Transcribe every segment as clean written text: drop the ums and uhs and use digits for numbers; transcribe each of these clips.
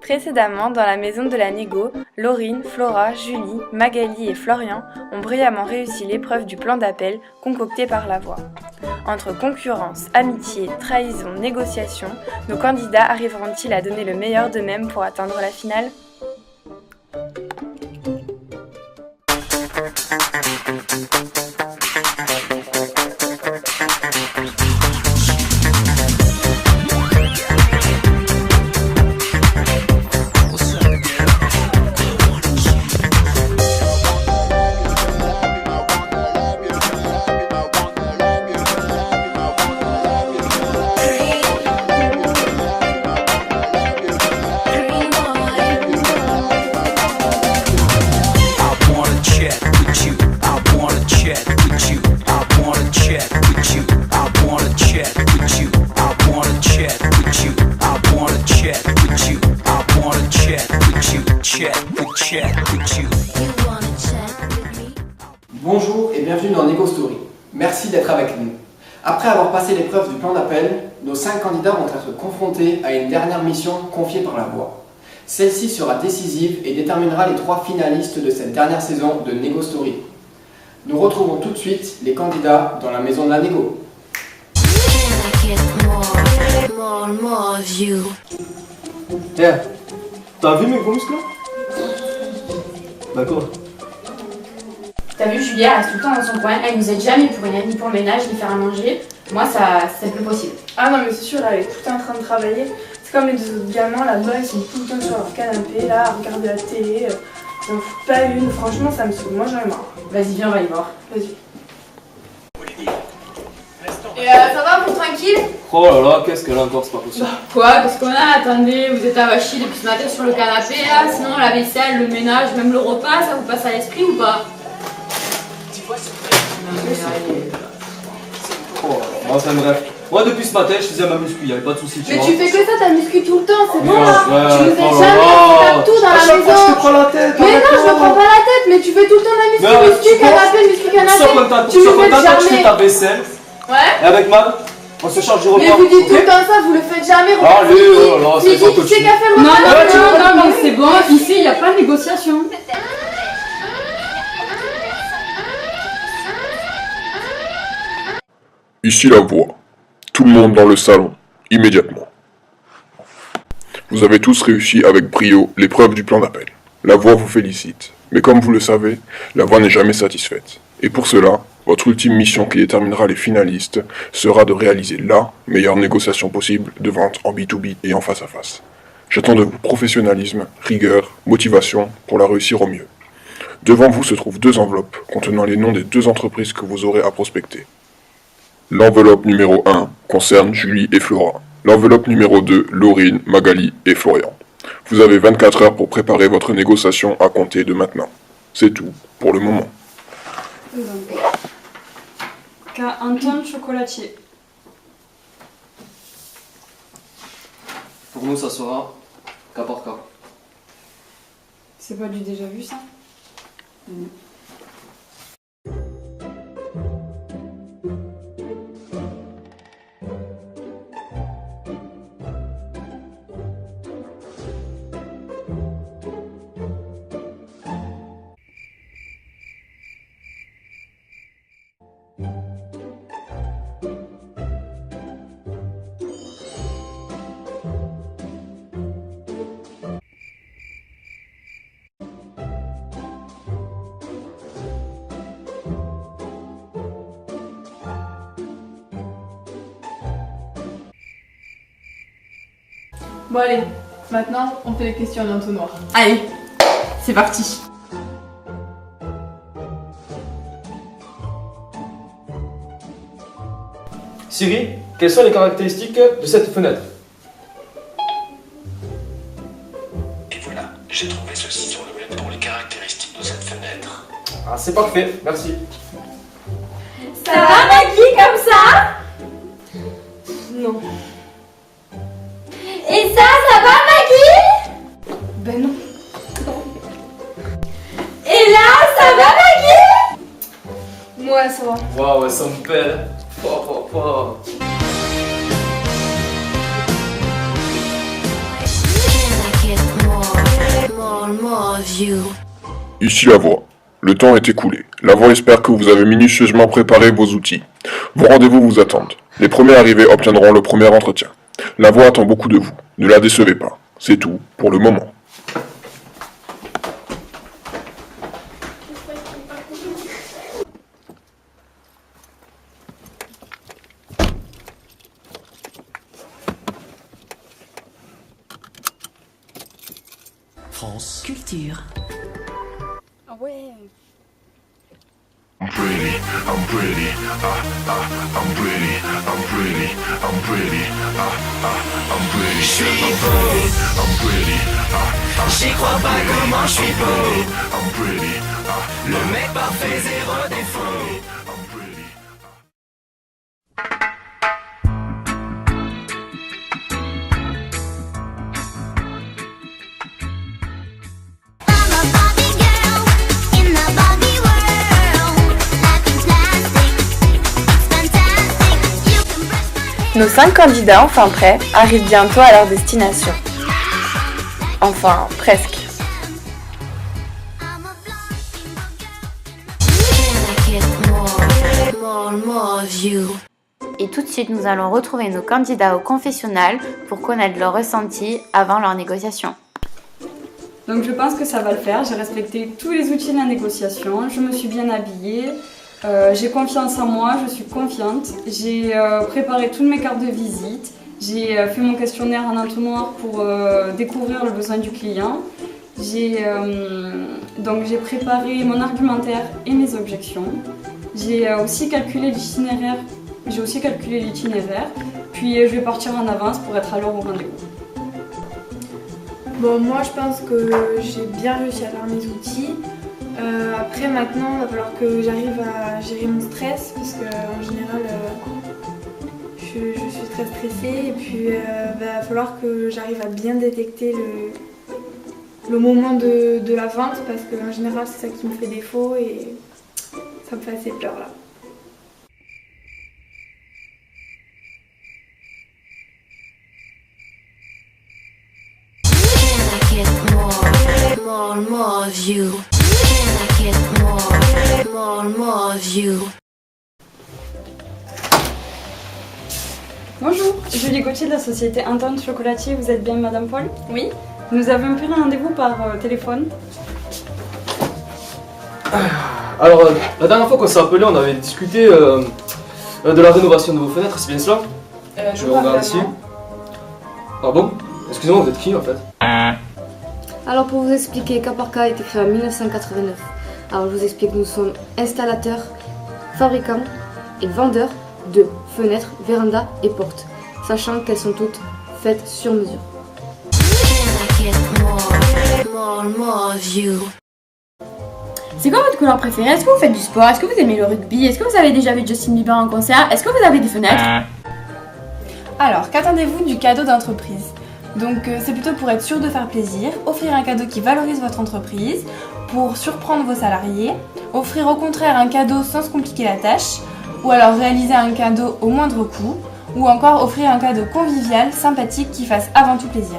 Précédemment, dans la maison de la négo, Laurine, Flora, Julie, Magali et Florian ont brillamment réussi l'épreuve du plan d'appel concocté par la voix. Entre concurrence, amitié, trahison, négociation, nos candidats arriveront-ils à donner le meilleur d'eux-mêmes pour atteindre la finale ? Bonjour et bienvenue dans Nego Story. Merci d'être avec nous. Après avoir passé l'épreuve du plan d'appel, nos 5 candidats vont être confrontés à une dernière mission confiée par la voix. Celle-ci sera décisive et déterminera les 3 finalistes de cette dernière saison de Nego Story. Nous retrouvons tout de suite les candidats dans la maison de la négo. T'as vu mes gros muscles là? D'accord. T'as vu, Julia elle reste tout le temps dans son coin, elle nous aide jamais pour rien, ni pour le ménage, ni faire à manger. Moi, ça, c'est plus possible. Ah non, mais c'est sûr, là, elle est tout le temps en train de travailler. C'est comme les 2 autres gamins là-bas, ils sont tout le temps sur leur canapé, là, à regarder la télé. Ils en foutent pas une, franchement, ça me saoule. Moi, j'en ai marre. Vas-y, viens, on va y voir. Vas-y. Et ça va pour tranquille? Oh là là, qu'est-ce qu'elle a encore, c'est pas possible. Quoi? Qu'est-ce qu'on a? Attendez, vous êtes avachis depuis ce matin sur le canapé là, sinon la vaisselle, le ménage, même le repas, ça vous passe à l'esprit ou pas? Oh, enfin bref. Moi depuis ce matin, je faisais ma muscu, y'avait pas de soucis. Mais tu fais que ça, t'as muscu tout le temps, c'est bon Ouais, là? ouais, Tu nous fais oh jamais, là tu tapes tout dans la maison. Je te prends la tête. Mais non, je me prends pas la tête, mais tu fais tout le temps la Mais muscu, canapé, muscu, canapé. Tu Tu me fais je fais jamais. ta vaisselle. Ouais? Et avec Mag, on se charge du repas. Mais vous dites tout ok? le temps ça, vous le faites jamais. Allez, oh là là, c'est pas Qui possible. c'est qui a fait le Non, repas? non, mais c'est bon, ici il n'y a pas de négociation. Ici la voix. Tout le monde dans le salon, immédiatement. Vous avez tous réussi avec brio l'épreuve du plan d'appel. La voix vous félicite. Mais comme vous le savez, la voix n'est jamais satisfaite. Et pour cela, votre ultime mission qui déterminera les finalistes sera de réaliser la meilleure négociation possible de vente en B2B et en face à face. J'attends de vous professionnalisme, rigueur, motivation pour la réussir au mieux. Devant vous se trouvent 2 enveloppes contenant les noms des 2 entreprises que vous aurez à prospecter. L'enveloppe numéro 1 concerne Julie et Flora. L'enveloppe numéro 2, Laurine, Magali et Florian. Vous avez 24 heures pour préparer votre négociation à compter de maintenant. C'est tout pour le moment. Cas Antoine Chocolatier. Pour nous, ça sera cas par cas. C'est pas du déjà vu ça? Bon, allez, maintenant, on fait les questions en entonnoir. Allez, c'est parti. Siri, quelles sont les caractéristiques de cette fenêtre? Et voilà, j'ai trouvé ceci sur le web pour les caractéristiques de cette fenêtre. Ah, c'est parfait, merci. Ça va Maggie comme ça? Non. Et ça va Maggie? Ben non. Et là, ça va Maggie? Ouais, ça va. Waouh, ça me pèle. Ici la voix. Le temps est écoulé. La voix espère que vous avez minutieusement préparé vos outils. Vos rendez-vous vous attendent. Les premiers arrivés obtiendront le premier entretien. La voix attend beaucoup de vous. Ne la décevez pas. C'est tout pour le moment. France. Culture. Ah ouais. I'm pretty, I'm pretty, I'm pretty, I'm pretty, I'm pretty, I'm pretty, I'm pretty, J'y crois pas comment je suis beau. I'm pretty, Le mec parfait, zéro défaut. I'm pretty. Nos 5 candidats enfin prêts arrivent bientôt à leur destination. Enfin, presque. Et tout de suite, nous allons retrouver nos candidats au confessionnal pour connaître leurs ressentis avant leur négociation. Donc je pense que ça va le faire. J'ai respecté tous les outils de la négociation. Je me suis bien habillée. J'ai confiance en moi, je suis confiante. J'ai préparé toutes mes cartes de visite. J'ai fait mon questionnaire en entonnoir pour découvrir le besoin du client. Donc j'ai préparé mon argumentaire et mes objections. J'ai aussi calculé l'itinéraire. Puis je vais partir en avance pour être à l'heure au rendez-vous. Bon, moi je pense que j'ai bien réussi à faire mes outils. Après maintenant, il va falloir que j'arrive à gérer mon stress parce qu'en général, je suis très stressée. Et puis il va falloir que j'arrive à bien détecter le moment de la vente parce qu'en général, c'est ça qui me fait défaut et ça me fait assez peur là. Bonjour, Julie Gauthier de la société Anton Chocolatier. Vous êtes bien Madame Paul? Oui. Nous avons pris un rendez-vous par téléphone. Alors, la dernière fois qu'on s'est appelé, on avait discuté de la rénovation de vos fenêtres, c'est bien cela? Je regarde ici. Ah bon? Excusez-moi, vous êtes qui en fait? Alors pour vous expliquer, cas par cas a été créé en 1989. Alors je vous explique, nous sommes installateurs, fabricants et vendeurs de fenêtres, vérandas et portes, sachant qu'elles sont toutes faites sur mesure. C'est quoi votre couleur préférée? Est-ce que vous faites du sport? Est-ce que vous aimez le rugby? Est-ce que vous avez déjà vu Justin Bieber en concert? Est-ce que vous avez des fenêtres? Alors, qu'attendez-vous du cadeau d'entreprise? Donc c'est plutôt pour être sûr de faire plaisir, offrir un cadeau qui valorise votre entreprise, pour surprendre vos salariés, offrir au contraire un cadeau sans se compliquer la tâche, ou alors réaliser un cadeau au moindre coût, ou encore offrir un cadeau convivial, sympathique qui fasse avant tout plaisir.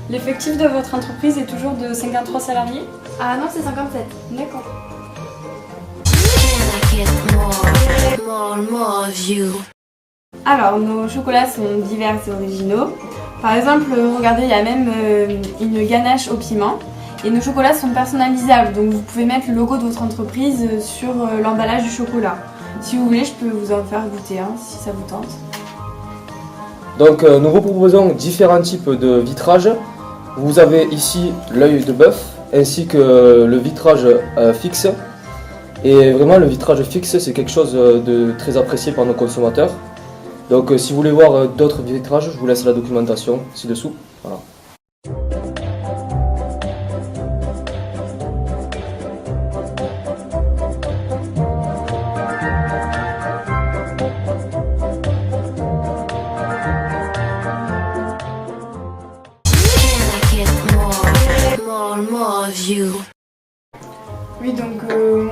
L'effectif de votre entreprise est toujours de 53 salariés? Ah non, c'est 57. D'accord. Alors, nos chocolats sont divers et originaux. Par exemple, regardez, il y a même une ganache au piment. Et nos chocolats sont personnalisables, donc vous pouvez mettre le logo de votre entreprise sur l'emballage du chocolat. Si vous voulez, je peux vous en faire goûter, si ça vous tente. Donc nous vous proposons différents types de vitrages. Vous avez ici l'œil de bœuf ainsi que le vitrage fixe. Et vraiment le vitrage fixe c'est quelque chose de très apprécié par nos consommateurs. Donc si vous voulez voir d'autres vitrages, je vous laisse la documentation ci-dessous. Voilà. Oui, donc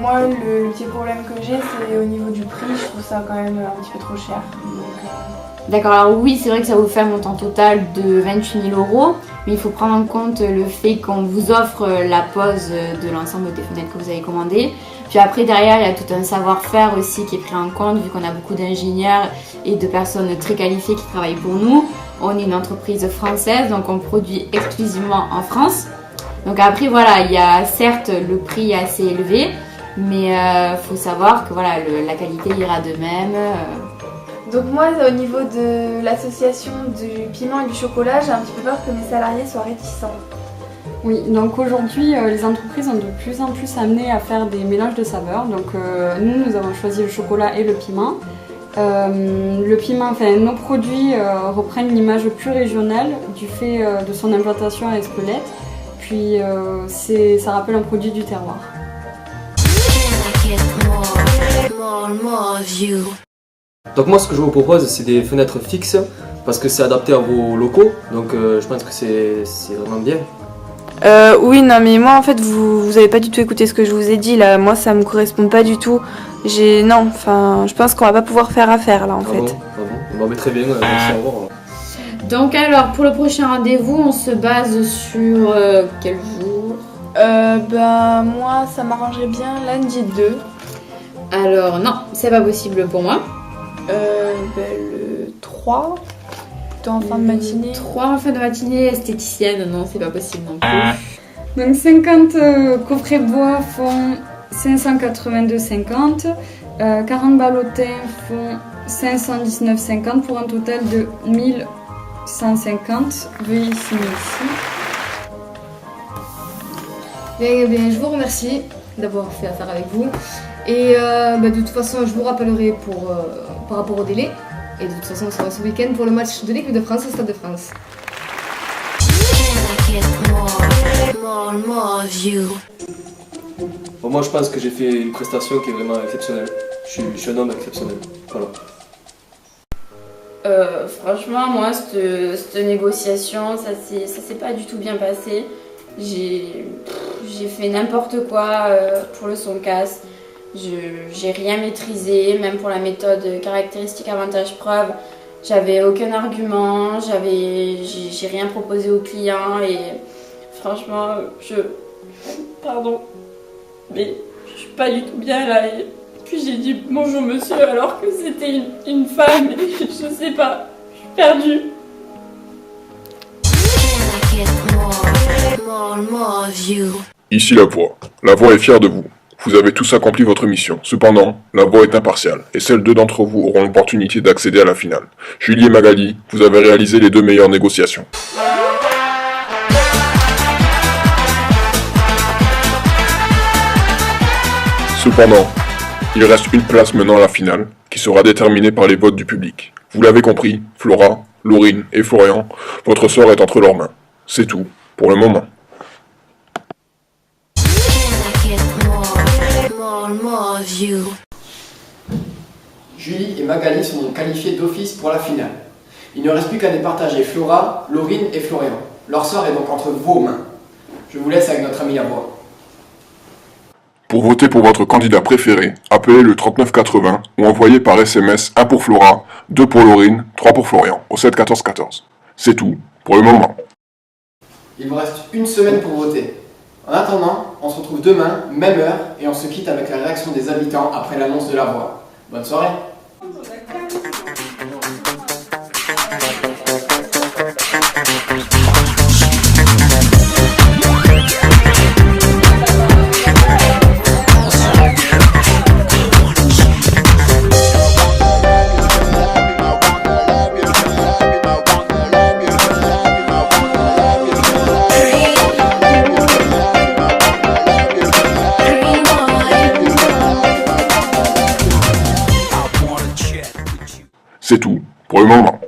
moi le petit problème que j'ai c'est au niveau du prix, je trouve ça quand même un petit peu trop cher. Donc, D'accord, alors oui, c'est vrai que ça vous fait un montant total de 28 000 €, mais il faut prendre en compte le fait qu'on vous offre la pose de l'ensemble des fenêtres que vous avez commandées. Puis après, derrière, il y a tout un savoir-faire aussi qui est pris en compte, vu qu'on a beaucoup d'ingénieurs et de personnes très qualifiées qui travaillent pour nous. On est une entreprise française, donc on produit exclusivement en France. Donc après, voilà, il y a certes le prix assez élevé, mais faut savoir que voilà, la qualité ira de même. Donc moi, au niveau de l'association du piment et du chocolat, j'ai un petit peu peur que mes salariés soient réticents. Oui, donc aujourd'hui, les entreprises ont de plus en plus amené à faire des mélanges de saveurs. Donc nous avons choisi le chocolat et le piment. Le piment, enfin nos produits reprennent l'image plus régionale du fait de son implantation à Espelette. Puis ça rappelle un produit du terroir. Donc moi ce que je vous propose c'est des fenêtres fixes parce que c'est adapté à vos locaux, donc je pense que c'est vraiment bien. Oui, non, mais moi en fait, vous avez pas du tout écouté ce que je vous ai dit là. Moi, ça me correspond pas du tout. Non, enfin, je pense qu'on va pas pouvoir faire affaire là en fait. Bon, mais très bien, merci, au revoir. Donc alors, pour le prochain rendez-vous, on se base sur quel jour? Moi, ça m'arrangerait bien lundi 2. Alors non, c'est pas possible pour moi. Le 3, plutôt en fin de matinée. 3 en fin de matinée, esthéticienne, non, c'est pas possible non plus. Donc 50 coffrets bois font 582,50. 40 ballotins font 519,50 pour un total de 1150. Veuillez signer ici. Bien, je vous remercie d'avoir fait affaire avec vous. Et de toute façon, je vous rappellerai par rapport au délai. Et de toute façon, on sera ce week-end pour le match de l'équipe de France au Stade de France. Bon, moi je pense que j'ai fait une prestation qui est vraiment exceptionnelle. Je suis un homme exceptionnel. Voilà. Franchement, moi, cette négociation, ça s'est pas du tout bien passé. J'ai fait n'importe quoi pour le son casse. J'ai rien maîtrisé, même pour la méthode caractéristique avantage preuve. J'avais aucun argument, j'ai rien proposé au client et franchement, pardon, mais je suis pas du tout bien là. Et puis j'ai dit bonjour monsieur alors que c'était une femme et je sais pas, je suis perdue. Ici la voix. La voix est fière de vous. Vous avez tous accompli votre mission. Cependant, la voix est impartiale, et seuls 2 d'entre vous auront l'opportunité d'accéder à la finale. Julie et Magali, vous avez réalisé les 2 meilleures négociations. Cependant, il reste une place menant à la finale, qui sera déterminée par les votes du public. Vous l'avez compris, Flora, Laurine et Florian, votre sort est entre leurs mains. C'est tout, pour le moment. Julie et Magali sont donc qualifiées d'office pour la finale. Il ne reste plus qu'à départager Flora, Laurine et Florian. Leur sort est donc entre vos mains. Je vous laisse avec notre ami Lavoie. Pour voter pour votre candidat préféré, appelez le 3980 ou envoyez par SMS 1 pour Flora, 2 pour Laurine, 3 pour Florian au 7 14 14. C'est tout, pour le moment. Il vous reste une semaine pour voter. En attendant, on se retrouve demain, même heure, et on se quitte avec la réaction des habitants après l'annonce de la voix. Bonne soirée! C'est tout, pour le moment.